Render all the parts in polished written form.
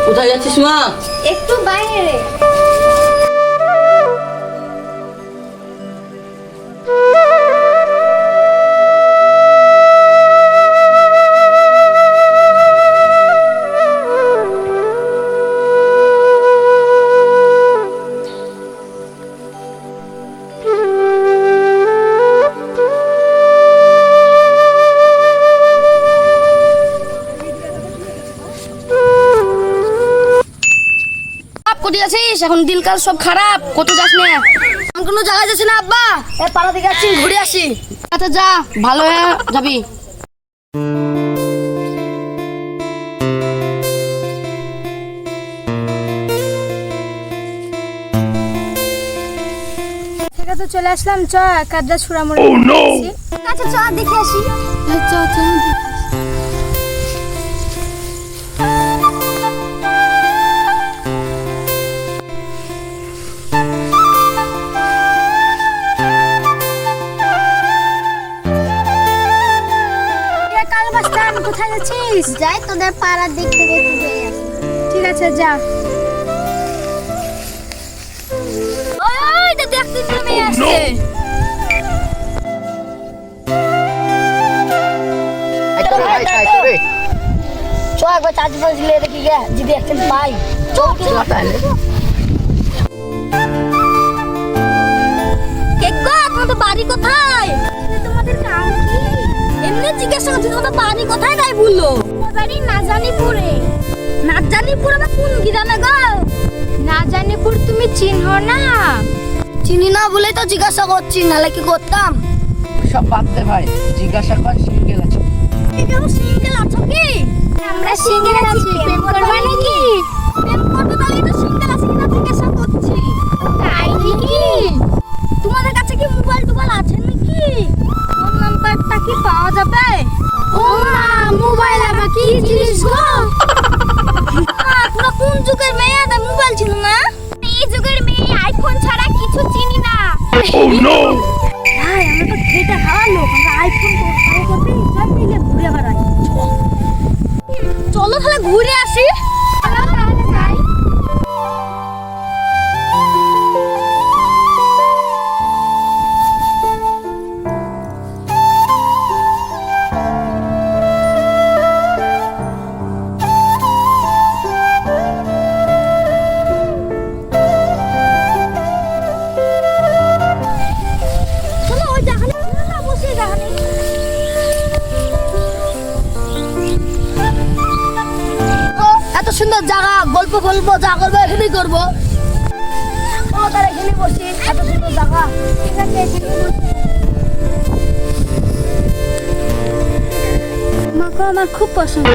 কোথায় যাচ্ছিস মা? একটু বাইরে। কোথায় আছিস? এখন দিনকাল সব খারাপ, কত যাস না? আমি কোনো জায়গায় যাচ্ছি না আব্বা, এই পাড়া থেকে যাচ্ছি, ঘুরে আসি। আচ্ছা যা, ভালো হয়ে যাবি। ঠিক আছে চলে আসলাম, চ কাদা সুরামুড়ি। আচ্ছা চ দেখে আসি। চ চ কোথায় যাচ্ছিস? যাই তোদের পাড়ার দিক থেকে একটু ঘুরে আসি। ঠিক আছে যা। ওই ওই দেখতে তুমি আসছে। চ একবার চার্জ দিলে দেখি গে, যদি একদিন পাই। চ তাহলে। কেগো তোমাদের বাড়ি কোথায়? তোমাদের নাম কি? এমনি জিজ্ঞাসা করছি, তোমাদের বাড়ি কোথায় তাই বললো। বাড়ি নাজানিপুরে। নাজানিপুর আবার কোন গ্রামে গো? নাজানিপুর তুমি চিনহ না? চিনি না বলেই তো জিজ্ঞাসা করছি, নাহলে কি করতাম? সব বাদ দে ভাই, জিজ্ঞাসা কর সিঙ্গেল আছে। কেউ সিঙ্গেল আছো কি? আমরা সিঙ্গেল আছি, প্রেম করবা নাকি? প্রেম করবো তাহলে তো সিঙ্গেল আছে কিনা জিজ্ঞাসা করছি। তাই নাকি? তোমাদের কাছে কি মোবাইল টোবাইল আছে নাকি? ফোন নাম্বারটা কি পাওয়া যাবে? ও মা, মোবাইল আবার কি জিনিস গো? তোরা কোন যুগের মেয়ে, তাই মোবাইল ছিল না? এই যুগের মেয়ে আইফোন ছাড়া কিছু চিনি না। ভাই আমরা তো খেটে খাওয়া লোক, আমরা আইফোন করতে সব মিলে ঘুরে বেড়াই। চলো তাহলে ঘুরে আসি। তাহলে যাই। চলো ওই জায়গায় না বসে জায়গায়। এত সুন্দর জায়গা, গল্প বলবো, যা করবো এখানেই করবো। ও তার এখানে বসি, এত সুন্দর জায়গা। ঠিক আছে এখানে বসি। মাকে আমার খুব পছন্দ।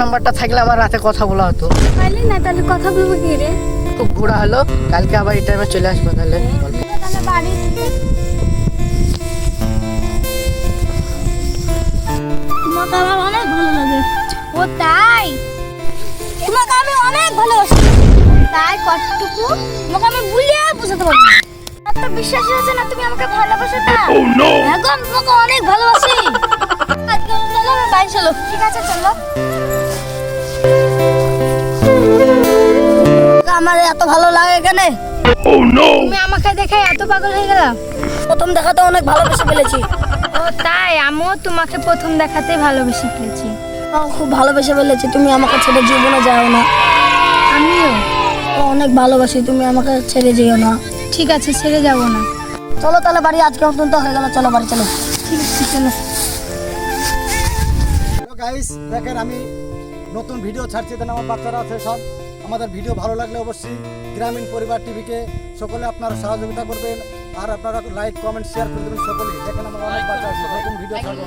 নাম্বারটা থাকলে আমার রাতে কথা বলা হতো। পাইলি না তাহলে কথা বলবো কি রে? খুব ঘোরা হলো, কালকে আবার এই টাইমে চলে আসবো তাহলে। তাহলে বাড়ি তোমাকে আমার অনেক ভালো লাগে। ও তাই? তোমাকে আমি অনেক ভালোবাসি। তাই কতটুকু? তোমাকে আমি বুঝিয়ে বোঝাতে পারবো না। এত বিশ্বাস হচ্ছে না তুমি আমাকে ভালোবাসো না? হ্যাঁ গো, আমি তোমাকে অনেক ভালোবাসি। আজকে চলো আমি বাড়ি চলো। ঠিক আছে চলো। আমার এত ভালো লাগে এখানে। তুমি আমাকে দেখে এত পাগল হয়ে গেলা? প্রথম দেখাতে অনেক ভালোবেসে ফেলেছি। ও তাই? আমিও তোমাকে প্রথম দেখাতে ভালোবেসে ফেলেছি। খুব ভালোবেসে ফেলেছি, তুমি আমাকে ছেড়ে জীবনে যাও না। আমিও। অনেক ভালোবাসি, তুমি আমাকে ছেড়ে যেও না। ঠিক আছে ছেড়ে যাব না। চলো তাহলে বাড়ি, আজকে মতন তো হয়ে গেল, চলো বাড়ি চলো। ঠিক আছে চলো। গাইস দেখেন আমি নতুন ভিডিও ছাড়ছি, দেন আমার বাচ্চারা আছে সব। আমাদের ভিডিও ভালো লাগলে অবশ্যই গ্রামীণ পরিবার টিভিকে সকলে আপনারা সহযোগিতা করবেন, আর আপনারা লাইক কমেন্ট শেয়ার করে দেবেন সকলে। দেখেন আমার অনেক বাচ্চা আছে, নতুন ভিডিও ছাড়বো।